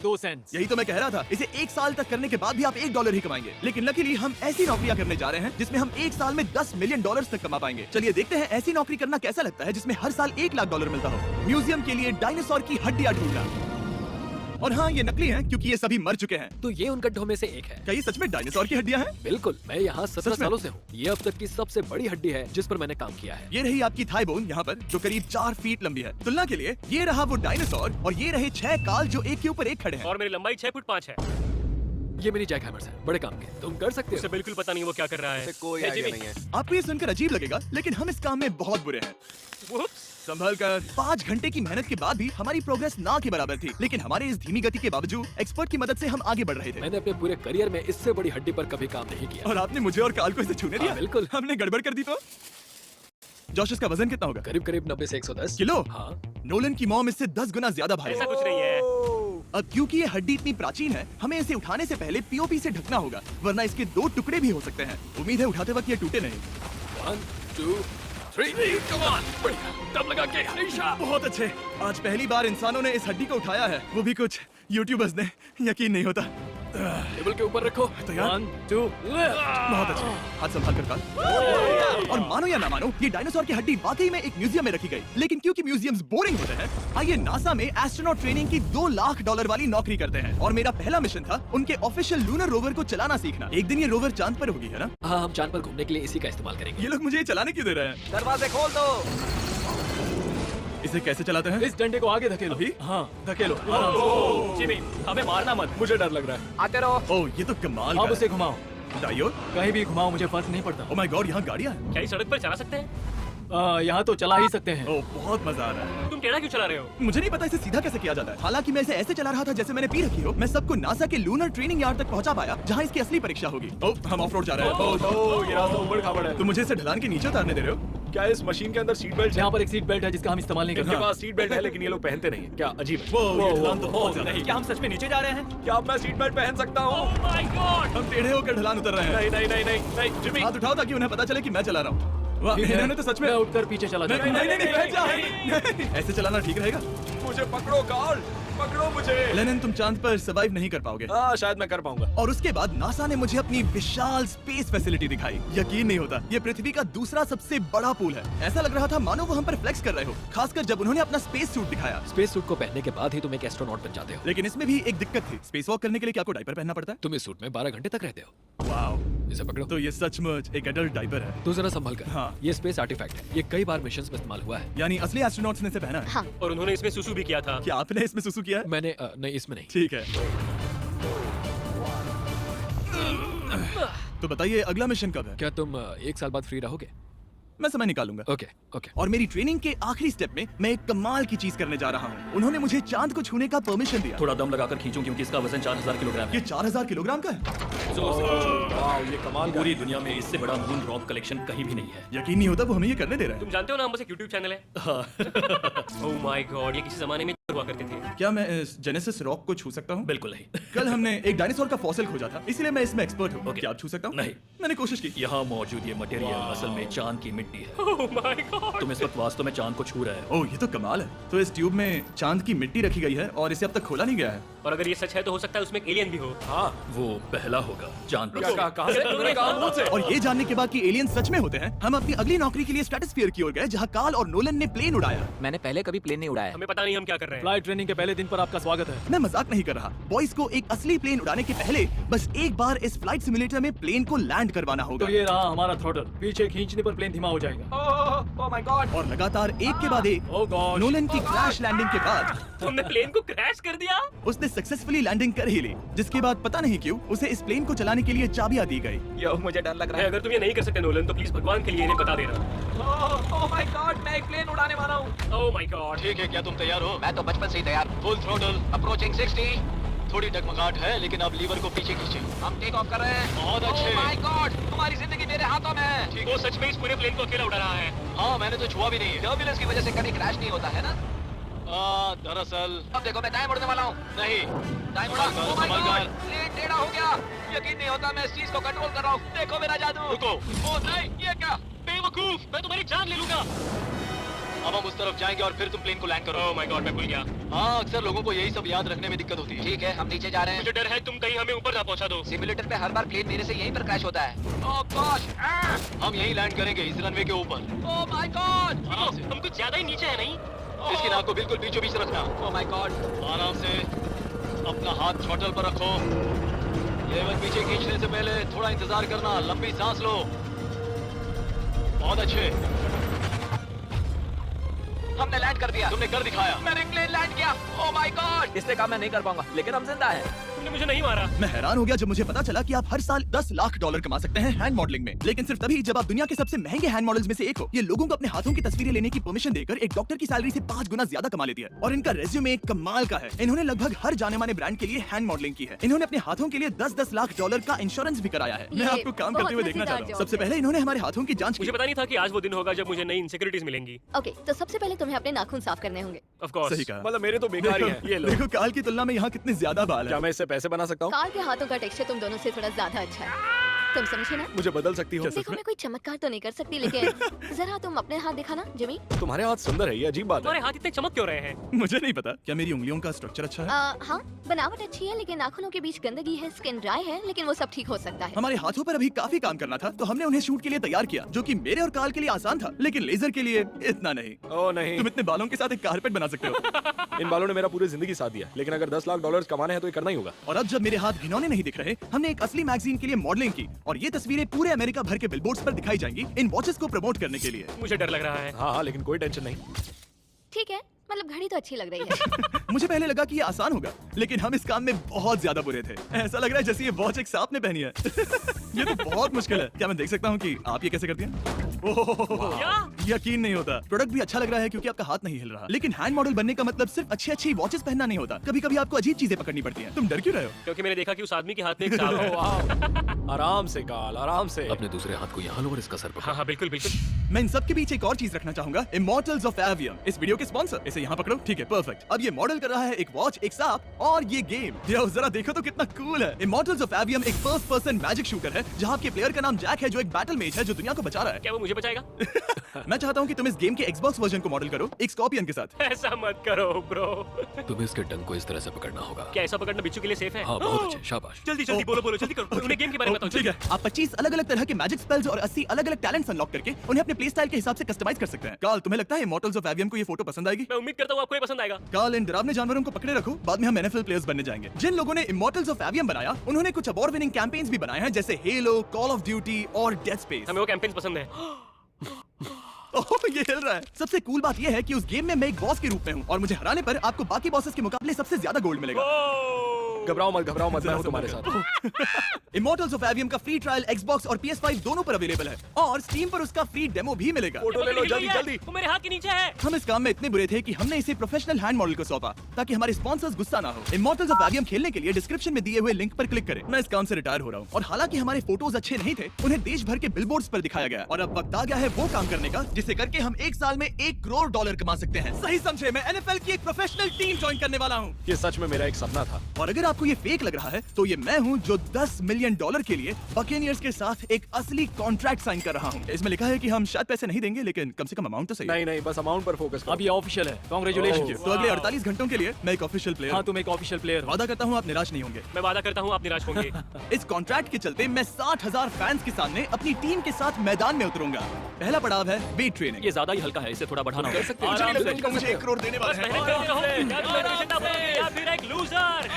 2 Saint. यही तो मैं कह रहा था, इसे 1 साल तक करने के बाद भी आप $1 ही कमाएंगे। लेकिन लकीली हम ऐसी नौकरियां करने जा रहे हैं जिसमें हम 1 साल में $10 मिलियन तक कमा पाएंगे। चलिए देखते हैं ऐसी नौकरी करना कैसा लगता है जिसमें हर साल $1 लाख मिलता हो। म्यूजियम के लिए डायनासोर की हड्डियां ढूंढना। और हाँ, ये नकली हैं क्योंकि ये सभी मर चुके हैं। तो ये उन गड्ढों में से एक है। क्या ये सच में डायनासोर की हड्डियां हैं? बिल्कुल, मैं यहाँ 17 सच में? सालों से हूँ। ये अब तक की सबसे बड़ी हड्डी है जिस पर मैंने काम किया है। ये रही आपकी थाई बोन यहाँ पर, जो करीब 4 फीट लंबी है। तुलना के लिए ये रहा वो डायनासोर और ये रहे 6 काल जो एक के ऊपर एक खड़े हैं। और मेरी लंबाई 6 फुट 5 है। ये मेरी जैक हैमर्स है, बड़े काम के। तुम कर सकते उसे हो। बिल्कुल पता नहीं वो क्या कर रहा है। कोई Hey, आइडिया Jimmy, नहीं है। आपको ये सुनकर अजीब लगेगा, लेकिन हम इस काम में बहुत बुरे हैं। whoops, संभल कर 5 घंटे की मेहनत के बाद भी हमारी प्रोग्रेस ना के बराबर थी। लेकिन हमारे इस धीमी गति के बावजूद एक्सपर्ट की मदद से हम आगे बढ़ रहे थे। मैंने अपने पूरे करियर में इससे बड़ी हड्डी पर कभी काम नहीं किया। और आपने मुझे और काल को इसे छूने दिया? हाँ, बिल्कुल। हमने गड़बड़ कर दी तो? जोश, इसका वजन कितना होगा? करीब करीब 90 से 110 किलो? हाँ। नोलन की मॉम इससे 10 गुना ज्यादा भारी ऐसा है। कुछ नहीं है। अब क्योंकि ये हड्डी इतनी प्राचीन है, हमें इसे उठाने से पहले पीओपी से ढकना होगा, वरना इसके 2 टुकड़े भी हो सकते हैं। उम्मीद है उठाते वक्त ये टूटे नहीं। 1 2 3 कम ऑन, बढ़िया, दम लगा के हमेशा। बहुत अच्छे। आज पहली बार इंसानों ने इस हड्डी को उठाया है, वो भी कुछ यूट्यूबर्स ने। यकीन नहीं होता। टेबल के ऊपर रखो। तैयार? 1 2 बहुत अच्छे। हाथ संभाल कर काल। और मानो या ना मानो, ये डायनासोर की हड्डी वाकई में एक म्यूजियम में रखी गई। लेकिन क्योंकि म्यूजियम्स बोरिंग होते हैं, आइए नासा में एस्ट्रोनॉट ट्रेनिंग की $2 लाख वाली नौकरी करते हैं। और मेरा पहला मिशन था उनके ऑफिशियल लूनर रोवर को चलाना सीखना। एक दिन ये रोवर चांद पर होगी, है ना? हाँ, हम चांद पर घूमने के लिए इसी का इस्तेमाल करेंगे। ये लोग मुझे ये चलाने क्यों दे रहे हैं? दरवाजे खोल दो। इसे कैसे चलाते हैं? इस डंडे को आगे धकेलो। अभी? हाँ, धकेलो। जिमी, हमें मारना मत। मुझे डर लग रहा है। आते रहो। ओह, ये तो कमाल अब का उसे है। घुमाओ। दाइयों? कहीं भी घुमाओ, मुझे फर्क नहीं पड़ता। ओह माय गॉड, यहाँ गाड़ियाँ हैं। क्या ये सड़क पर चला सकते हैं? यहाँ तो चला ही सकते हैं। ओह, बहुत मजा आ रहा है। तुम टेढ़ा क्यों चला रहे हो? मुझे नहीं पता इसे सीधा कैसे किया जाता है। हालांकि मैं इसे ऐसे चला रहा था जैसे मैंने पी रखी हो। मैं सबको नासा के लूनर ट्रेनिंग यार्ड तक पहुंचा पाया, जहां इसकी असली परीक्षा होगी। ओह, हम ऑफ रोड जा रहे हैं। ओह, ये रास्ता ऊबड़ खाबड़ है। तो मुझे इसे ढलान के नीचे उतारने दे रहे हो? क्या इस मशीन के अंदर सीट बेल्ट है? यहाँ पर एक सीट बेल्ट है जिसका हम इस्तेमाल नहीं इनके करते। पास सीट बेल्ट है लेकिन ये लोग पहनते नहीं है। क्या अजीब है। वो, ये ढलान तो बहुत ज्यादा है। नहीं, क्या हम सच में नीचे जा रहे हैं? क्या अब मैं सीट बेल्ट पहन सकता हूँ? Oh my God! हम टेढ़े होकर ढलान उतर रहे हैं। नहीं नहीं नहीं नहीं नहीं जिमी। हाथ उठाओ ताकि उन्हें पता चले कि मैं चला रहा हूँ। वाह, ठीक है। इन्होंने तो सच में मैं उठकर पीछे चला नहीं जाऊंगा। नहीं नहीं, बैठ जा। नहीं, ऐसे चलाना ठीक रहेगा? मुझे पकड़ो कार्ल, पकड़ो मुझे। लेनिन, तुम चांद पर सर्वाइव नहीं कर पाओगे। हाँ, शायद मैं कर पाऊंगा। और उसके बाद नासा ने मुझे अपनी विशाल स्पेस फैसिलिटी दिखाई। यकीन नहीं होता, ये पृथ्वी का दूसरा सबसे बड़ा पूल है। ऐसा लग रहा था मानो वो हम पर फ्लेक्स कर रहे हो, खासकर जब उन्होंने अपना स्पेस सूट दिखाया। स्पेस सूट को पहनने के बाद ही तुम एक एस्ट्रोनॉट बन जाते हो। लेकिन इसमें भी एक दिक्कत थी। स्पेस वॉक करने के लिए क्या आपको डायपर पहनना पड़ता है? तुम इस सूट में 12 घंटे तक रहते हो। वाओ, इसे पकड़ो। तो ये सचमुच एक एडल्ट डायपर है। तू जरा संभल कर। हाँ। ये स्पेस आर्टिफैक्ट है। ये कई बार मिशंस में इस्तेमाल हुआ है। यानी असली एस्ट्रोनॉट्स ने इसे पहना है। हाँ। और उन्होंने इसमें सुसु भी किया था। क्या आपने इसमें सुसु किया है? मैंने नहीं, इसमें नहीं। ठीक है। तो बताइए अगला मिशन कब है? क्या तुम 1 साल बाद फ्री रहोगे? मैं समय निकालूंगा। Okay okay. और मेरी ट्रेनिंग के आखिरी स्टेप में मैं एक कमाल की चीज करने जा रहा हूँ। उन्होंने मुझे चांद को छूने का परमिशन दिया। थोड़ा दम लगाकर खींचूं क्योंकि इसका वजन 4000 किलोग्राम ये है। 4000 किलोग्राम का है। वाह, ये कमाल का पूरी दुनिया में इससे बड़ा मून रॉक कलेक्शन कहीं भी नहीं है। यकीन नहीं होता वो हमें ये करने दे रहे तुम जानते हो ना, हम बस एक YouTube चैनल है। Oh my God! ये किसी जमाने में हुआ करते थे। हैं। क्या मैं इस जेनेसिस रॉक को छू सकता हूँ? बिल्कुल नहीं। कल हमने एक डायनासोर का फॉसिल खोजा था, इसलिए मैं इसमें एक्सपर्ट हूँ। ओके। क्या आप छू सकता हूँ? नहीं। मैंने कोशिश की। यहाँ मौजूद ये मटेरियल असल में चांद की मिट्टी है। Oh my God! तुम इस वक्त वास्तव में चांद को छू रहे हो। ओह, ये तो कमाल है। तो इस ट्यूब में चांद की मिट्टी रखी गई है और इसे अब तक खोला नहीं गया है। और अगर ये सच है तो हो सकता है उसमें एक एलियन भी हो। हाँ, वो पहला होगा चांद पर। क्या कहा से? तुमने कहा मुझ से। और ये जानने के बाद कि एलियन सच में होते हैं, हम अपनी अगली नौकरी के लिए स्ट्रेटोस्फीयर की ओर गए, जहाँ काल और नोलन ने प्लेन उड़ाया। मैंने पहले कभी प्लेन नहीं उड़ाया। हमें पता नहीं हम क्या कर रहे हैं। फ्लाइट ट्रेनिंग के पहले दिन पर आपका स्वागत है। मैं मजाक नहीं कर रहा। बॉयज को एक असली प्लेन उड़ाने के पहले बस एक बार इस फ्लाइट सिमुलेटर में प्लेन को लैंड करवाना होगा। तो ये रहा हमारा थ्रॉटल। पीछे खींचने पर प्लेन धीमा हो जाएगा। Oh my God. और लगातार एक के बाद एक ओह गॉड। नोलन की क्रैश लैंडिंग के बाद तुमने प्लेन को क्रैश कर दिया। उसने सक्सेसफुली लैंडिंग कर ही ली, जिसके बाद पता नहीं क्यों उसे इस प्लेन को चलाने के लिए चाबियां दी गई। यो, मुझे डर लग रहा है। अगर तुम ये नहीं कर सकते नोलन, तो प्लीज भगवान के लिए इन्हें बता देना। ओह माय गॉड, मैं एक प्लेन उड़ाने वाला हूँ। Oh my God! ठीक है, क्या तुम तैयार हो? मैं तो बचपन से ही तैयार। Full throttle. अप्रोचिंग 60। थोड़ी डगमगाहट है लेकिन अब लीवर को पीछे खींचे। हम टेक ऑफ कर रहे हैं। बहुत अच्छे। ओह माय गॉड, तुम्हारी जिंदगी मेरे हाथों में है। वो सच में इस पूरे प्लेन को अकेला उड़ा रहा है। हाँ, मैंने तो छुआ भी नहीं है। टर्बुलेंस की वजह से कभी क्रैश नहीं होता है ना। दरअसल अब देखो, मैं टाइम उड़ने वाला हूँ। नहीं। टाइम उड़ा। संभल कर, ओह माय संभल गॉड, कर। प्लेन टेढ़ा हो गया। यकीन नहीं होता, मैं इस चीज को कंट्रोल कर रहा हूँ। देखो मेरा जादू। रुको। ओह नहीं, ये क्या? बेवकूफ, मैं तुम्हारी जान ले लूंगा। अब हम उस तरफ जाएंगे और फिर तुम प्लेन को लैंड करो। ओह माय गॉड, मैं भूल गया। हाँ, अक्सर लोगों को यही सब याद रखने में दिक्कत होती है। ठीक है, हम नीचे जा रहे हैं। मुझे डर है तुम कहीं हमें ऊपर ना पहुंचा दो। सिमुलेटर पे हर बार प्लेन मेरे से यहीं पर क्रैश होता है। ओह गॉश, हम यहीं लैंड करेंगे इस रनवे के ऊपर। Oh my God! आराम से, हम कुछ ज्यादा ही नीचे है नहीं? इसकी नाक को बिल्कुल बीचों बीच रखना। Oh my God! आराम से अपना हाथ थ्रॉटल पर रखो। लेवल पीछे खींचने से पहले थोड़ा इंतजार करना, लंबी सांस लो। बहुत अच्छे, हमने लैंड कर दिया। तुमने कर दिखाया। मैंने प्लेन लैंड किया। Oh my God! इससे काम मैं नहीं कर पाऊंगा, लेकिन हम जिंदा हैं। तुमने मुझे नहीं मारा। मैं हैरान हो गया जब मुझे पता चला कि आप हर साल 10 लाख डॉलर कमा सकते हैं हैंड मॉडलिंग में, लेकिन सिर्फ तभी जब आप दुनिया के सबसे महंगे हैंड मॉडल्स में से एक हो। ये लोगों को अपने हाथों की तस्वीरें लेने की परमिशन देकर एक डॉक्टर की सैलरी से 5 गुना ज्यादा कमा लेती है। और इनका रेज्यूमे कमाल का है। इन्होंने लगभग हर जाने माने ब्रांड के लिए हैंड मॉडलिंग की है। इन्होंने अपने हाथों के लिए 10-10 लाख डॉलर का इंश्योरेंस भी कराया है। मैं ये आपको काम करते हुए बहुत देखना मजेदार चाहता हूँ। जॉब सबसे है। पहले इन्होंने हमारे हाथों की जांच की। मुझे पता नहीं था कि आज वो दिन होगा जब मुझे नई इनसिक्योरिटीज मिलेंगी। ओके, तो सबसे पहले तुम्हें अपने नाखून साफ करने होंगे। Of course. सही कहा। मतलब मेरे तो बेकार ही हैं। ये लो। देखो काल की तुलना में यहाँ कितने ज्यादा बाल क्या है। मैं इससे पैसे बना सकता हूँ? कार के हाथों का टेक्सचर तुम दोनों से थोड़ा ज्यादा अच्छा है। तुम समझे ना? मुझे बदल सकती हो? देखो मैं कोई चमत्कार तो नहीं कर सकती, लेकिन जरा तुम अपने हाथ दिखाना जिमी। तुम्हारे हाथ सुंदर है, ये अजीब बात है। तुम्हारे हाथ इतने चमक क्यों रहे हैं? मुझे नहीं पता। क्या मेरी उंगलियों का स्ट्रक्चर अच्छा है? हाँ, बनावट अच्छी है, लेकिन नाखूनों के बीच गंदगी है, स्किन ड्राई है, लेकिन वो सब ठीक हो सकता है। हमारे हाथों पर अभी काफी काम करना था, तो हमने उन्हें शूट के लिए तैयार किया, जो कि मेरे और काल के लिए आसान था, लेकिन लेजर के लिए इतना नहीं। ओह नहीं, तुम इतने बालों के साथ एक कारपेट बना सकते हो। इन बालों ने मेरा पूरी जिंदगी साथ दिया, लेकिन अगर 10 लाख डॉलर कमाने हैं तो ये करना ही होगा। और अब जब मेरे हाथ घिनौने नहीं दिख रहे, हमने एक असली मैगजीन के लिए मॉडलिंग की, और ये तस्वीरें पूरे अमेरिका भर के बिलबोर्ड्स पर दिखाई जाएंगी इन वॉचेस को प्रमोट करने के लिए। मुझे डर लग रहा है। हाँ हाँ, लेकिन कोई टेंशन नहीं। ठीक है, मतलब घड़ी तो अच्छी लग रही है। मुझे पहले लगा कि ये आसान होगा, लेकिन हम इस काम में बहुत ज्यादा बुरे थे। ऐसा लग रहा है जैसे ये वॉच एक सांप ने पहनी है। ये तो बहुत मुश्किल है। क्या मैं देख सकता हूँ कि आप ये कैसे करती हैं? ओह, क्या? यकीन नहीं होता। प्रोडक्ट भी अच्छा लग रहा है क्योंकि आपका हाथ नहीं हिल रहा, लेकिन हैंड मॉडल बनने का मतलब सिर्फ अच्छी वॉचेस पहनना नहीं होता। कभी कभी आपको अजीब चीजें पकड़नी पड़ती हैं। तुम डर क्यों रहे हो? क्योंकि मैंने देखा कि उस आदमी के हाथ में एक सांप है। आराम से काल, आराम से। अपने दूसरे हाथ को यहाँ लो और इसका सर पकड़ो। हाँ हाँ, बिल्कुल बिल्कुल। मैं इन सब के बीच एक और चीज रखना चाहूंगा, इमॉर्टल्स ऑफ एवियम, इस वीडियो के स्पॉन्सर। इसे यहाँ पकड़ो, ठीक है, परफेक्ट। अब ये मॉडल कर रहा है एक वॉच, एक सांप और ये गेम। यो जरा देखो तो कितना कूल है। इमॉर्टल्स ऑफ एवियम एक फर्स्ट पर्सन मैजिक शूटर है, जहाँ आपके प्लेयर का नाम जैक है, जो एक बैटल मेज है जो दुनिया को बचा रहा है। क्या वो मुझे बचाएगा? मैं चाहता हूँ कि तुम इस गेम के Xbox वर्जन को मॉडल करो, एक स्कॉर्पियन के साथ। ऐसा मत करो ब्रो। तुम्हें इसके डंक को इस तरह से पकड़ना होगा। क्या ऐसा पकड़ना बिच्छू के लिए सेफ है? हाँ, बहुत अच्छे, शाबाश। जल्दी जल्दी बोलो बोलो, जल्दी करो। उन्हें गेम के बारे में बताओ। ठीक है, आप 25 अलग अलग तरह के मैजिक स्पेल्स और 80 अलग अलग टैलेंट्स अनलॉक करके उन्हें अपने प्ले स्टाइल के हिसाब से कस्टमाइज कर सकते हैं। काल, तुम्हें लगता है इमॉर्टल्स ऑफ एवियम को ये फोटो पसंद आएगी? मैं उम्मीद करता हूँ आपको ये पसंद आएगा। काल, इन डरावने जानवरों को पकड़े रखो, बाद में हम NFL प्लेयर्स बनने जाएंगे। जिन लोगों ने इमॉर्टल्स ऑफ एवियम बनाया, उन्होंने कुछ अवार्ड विनिंग कैंपेन्स भी बनाए हैं, जैसे हेलो, कॉल ऑफ ड्यूटी और डेड स्पेस। हमें वो कैंपेन्स पसंद है। ओह, ये हिल रहा है। सबसे कूल बात ये है कि उस गेम में मैं एक बॉस के रूप में हूँ, और मुझे हराने पर आपको बाकी बॉसेस के मुकाबले सबसे ज्यादा गोल्ड मिलेगा। घबराओ मत, मैं हूँ तुम्हारे साथ। इमॉर्टल्स ऑफ एवियम का फ्री ट्रायल Xbox और PS5 दोनों पर अवेलेबल है, और Steam पर उसका फ्री डेमो भी मिलेगा। फोटो ले लो जल्दी जल्दी। वो मेरे हाथ के नीचे है। हम इस काम में इतने बुरे थे कि हमने इसे प्रोफेशनल हैंड मॉडल को सौंपा, ताकि हमारे स्पॉन्सर्स गुस्सा ना हो। इमॉर्टल्स ऑफ एवियम खेलने के लिए डिस्क्रिप्शन में दिए हुए लिंक पर क्लिक करें। मैं इस काम से रिटायर हो रहा हूँ, और हालांकि हमारे फोटोज अच्छे नहीं थे, उन्हें देश भर के बिलबोर्ड्स पर दिखाया गया, और अब वक्त आ गया है वो काम करने का जिसे करके हम एक साल में $1 करोड़ कमा सकते हैं। सही समझे, मैं NFL की एक प्रोफेशनल टीम ज्वाइन करने वाला हूँ। ये सच में मेरा एक सपना था। और अगर आपको ये फेक लग रहा है, तो ये मैं हूँ जो $10 मिलियन के लिए बकेनियर्स के साथ एक असली कॉन्ट्रैक्ट साइन कर रहा हूँ। इसमें लिखा है कि हम शायद पैसे नहीं देंगे, लेकिन कम से कम अमाउंट तो सही है। नहीं, बस अमाउंट पर फोकस करो। अब ये ऑफिशियल है। कांग्रेचुलेशन। तो अगले 48 घंटों के लिए मैं एक ऑफिशियल प्लेयर हाँ, तुम एक ऑफिशियल प्लेयर हो। वादा करता हूँ आप निराश नहीं होंगे। मैं वादा करता हूँ आप निराश होंगे। इस कॉन्ट्रैक्ट के चलते मैं 60,000 फैंस के सामने अपनी टीम के साथ मैदान में उतरूंगा। पहला पड़ाव है वेट ट्रेनिंग। ये ज्यादा ही हल्का है, इसे थोड़ा बढ़ाना होगा। कर सकते हैं। मुझे नहीं लगता कि मुझे 1 करोड़ देने वाले हैं। मेहनत करते रहो, congratulations ना बोलो या फिर एक लूजर।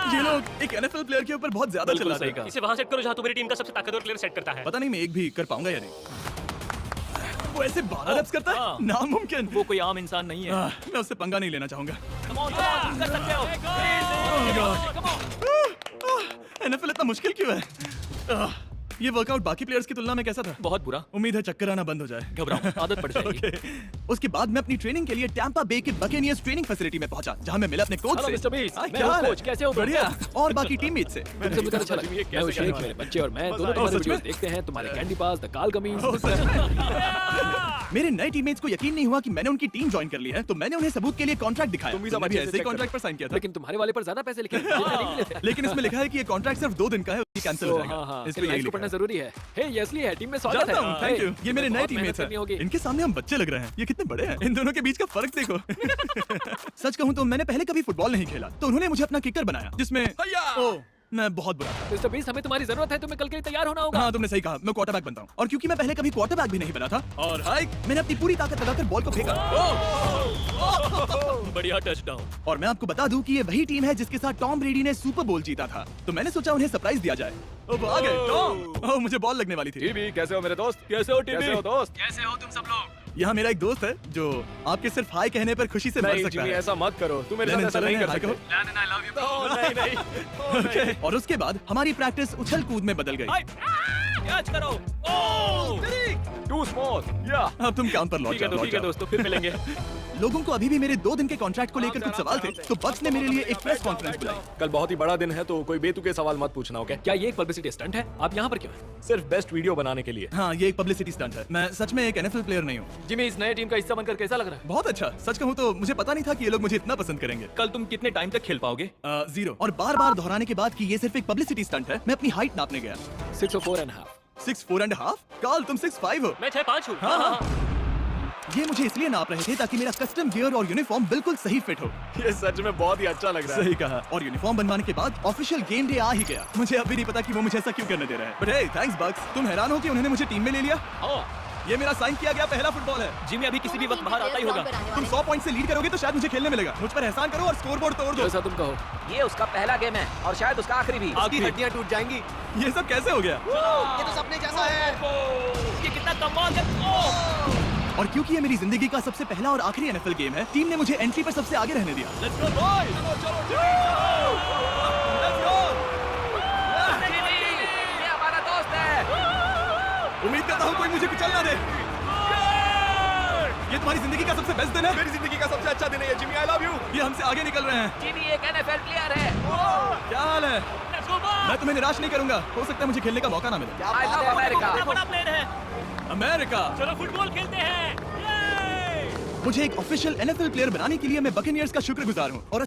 ये लोग एक NFL प्लेयर के ऊपर बहुत ज्यादा बिल्कुल चिल्लाते सही हैं। कहा। इसे वहाँ सेट करो जहाँ तुम्हारी टीम का सबसे ताकतवर प्लेयर सेट करता है। पता नहीं मैं एक भी कर पाऊंगा या नहीं। वो ऐसे 12 reps करता है, हाँ। नामुमकिन। वो कोई आम इंसान नहीं है। मैं उससे पंगा नहीं लेना चाहूंगा। Come on, तुम कर सकते हो। NFL इतना मुश्किल क्यों है? ये वर्कआउट बाकी प्लेयर्स की तुलना में कैसा था? बहुत बुरा। उम्मीद है चक्कर आना बंद हो जाए। घबराओ, आदत पड़ जाएगी। Okay. उसके बाद मैं अपनी ट्रेनिंग के लिए टैंपा बे के बकेनियर्स ट्रेनिंग फैसिलिटी में पहुंचा, जहां मैं मिला अपने कोच Hello, से। Mr. Beast. हाँ, मैं क्या हूँ हाल है? कोच, कैसे हो तुम? बढ़िया। और बाकी टीममेट से। मुझे बहुत अच्छा लगा। मैं वो शेख, मेरे बच्चे और मैं दोनों तुम्हारे वीडियोस देखते हैं, तुम्हारे कैंडी पास, द काल कमीज। मेरे नए टीममेट्स को यकीन नहीं हुआ कि मैंने उनकी टीम ज्वाइन कर ली है, तो मैंने उन्हें सबूत के लिए कॉन्ट्रैक्ट दिखाया। तुम भी सब तुमने अच्छे से ऐसे ही check कॉन्ट्रैक्ट पर साइन किया था। लेकिन तुम्हारे वाले पर ज्यादा पैसे लिखे हैं। लेकिन इसमें लिखा है कि ये कॉन्ट्रैक्ट सिर्फ 2 दिन का है। कैंसिल हो हाँ जाएगा। हाँ, इस पे इन यही लाइन्स को लिखा पढ़ना है। जरूरी है। हे ये असली है, टीम में स्वागत जानता हूँ, है। Thank you. हे, ये मेरे तुम्हें नए बहुत टीममेट्स मेहनत करनी हैं। होगी। इनके सामने हम बच्चे लग रहे हैं। ये कितने बड़े हैं। इन दोनों के बीच का फर्क देखो। सच कहूँ तो मैंने पहले कभी फुटबॉल नहीं खेला, तो उन्होंने मुझे अपना किकर बनाया, जिसमें ओह मैं बहुत बुरा था। मिस्टर बीस्ट, हमें तुम्हारी जरूरत है, तुम्हें कल के लिए तैयार होना होगा। हाँ तुमने सही कहा, मैं क्वार्टरबैक बनता हूँ। और क्योंकि मैं पहले कभी क्वार्टरबैक भी नहीं बना था, और हाइक मैंने अपनी पूरी ताकत लगाकर बॉल को फेंका। बढ़िया टचडाउन। और मैं आपको बता दूं कि ये वही टीम है जिसके साथ टॉम ब्रेडी ने सुपर बोल जीता था, तो मैंने सोचा उन्हें सरप्राइज दिया जाए। ओ वो आ गए टॉम। ओह मुझे बॉल लगने वाली थी। टीबी, कैसे हो मेरे दोस्त? कैसे हो टीबी? कैसे हो दोस्त? कैसे हो तुम सब लोग? यहाँ मेरा एक दोस्त है जो आपके सिर्फ हाई कहने पर खुशी से मर नहीं सकता जिमी, है। ऐसा मत करो, तुम मेरे लेनिन, साथ ऐसा चलो नहीं इन्हें कर हाई सकते। कहो। London, I love you. नहीं नहीं Okay, और उसके बाद हमारी प्रैक्टिस उछल कूद में बदल गई। कैच करो। ओह टू स्मॉल या अब तुम काम पर लौट ठीक है जाओ, लौट ठीक है जाओ। दोस्तों, फिर मिलेंगे। लोगों को अभी भी मेरे 2 दिन के कॉन्ट्रैक्ट को लेकर कुछ सवाल थे, तो बक्स ने मेरे लिए एक प्रेस कॉन्फ्रेंस बुलाई। कल बहुत ही बड़ा दिन है, तो कोई बेतुके सवाल मत पूछना, ओके? क्या ये एक पब्लिसिटी स्टंट है? आप यहाँ पर क्यों हैं? सिर्फ बेस्ट वीडियो बनाने के लिए। हाँ ये एक पब्लिसिटी स्टंट है। मैं सच में एक NFL प्लेयर नहीं हूँ। जिमी, इस नए टीम का हिस्सा बनकर कैसा लग रहा है? बहुत अच्छा। सच कहूँ तो मुझे पता नहीं था कि ये लोग मुझे इतना पसंद करेंगे। कल तुम कितने टाइम तक खेल पाओगे? 0 और बार बार दोहराने के बाद कि ये सिर्फ एक पब्लिसिटी स्टंट है, मैं अपनी हाइट नापने गया। 6'4.5". 6'4.5"? काल तुम 6'5" हो। मैं 6'5" हूँ। हाँ, हाँ। ये मुझे इसलिए नाप रहे थे ताकि मेरा कस्टम गियर और यूनिफॉर्म बिल्कुल सही फिट हो। ये सच में बहुत ही अच्छा लग रहा है। सही कहा। और यूनिफॉर्म बनवाने के बाद ऑफिशियल गेम डे आ ही गया। मुझे अब भी नहीं पता कि वो मुझे ऐसा क्यों करने दे रहा है। बट हे, थैंक्स बक्स। तुम हैरान हो कि उन्होंने मुझे टीम में ले लिया? ये मेरा साइन किया गया पहला फुटबॉल है। जिमी अभी किसी भी वक्त बाहर आता ही होगा। तुम 100 पॉइंट से लीड करोगे तो शायद मुझे खेलने मिलेगा। मुझ पर एहसान करो और स्कोर बोर्ड तोड़ दो। जैसा तुम कहो। ये उसका पहला गेम है और शायद उसका आखिरी भी। उसकी हड्डियां टूट जाएंगी। ये सब कैसे हो गया? ये तो सपने जैसा है। ये कितना कमाल है। और क्योंकि ये मेरी जिंदगी का सबसे पहला और आखिरी NFL गेम है, टीम ने मुझे एंट्री पर सबसे आगे रहने दिया। Let's go boys. ये हमारा दोस्त है। उम्मीद करता हूँ कोई मुझे कुचल ना दे। ये तुम्हारी जिंदगी का सबसे बेस्ट दिन है। मेरी जिंदगी का सबसे अच्छा दिन है ये, जिमी। I love you. ये हमसे आगे निकल रहे हैं। जिमी एक NFL प्लेयर है। क्या हाल है? Let's go boys. मैं तुम्हें निराश नहीं करूंगा। हो सकता है मुझे खेलने का मौका ना मिले। I love America. कितना बड़ा प्लेन है। अमेरिका। चलो फुटबॉल खेलते हैं। मुझे एक ऑफिशियल NFL प्लेयर बनाने के लिए मैं बकेनियर्स का शुक्रगुजार हूँ और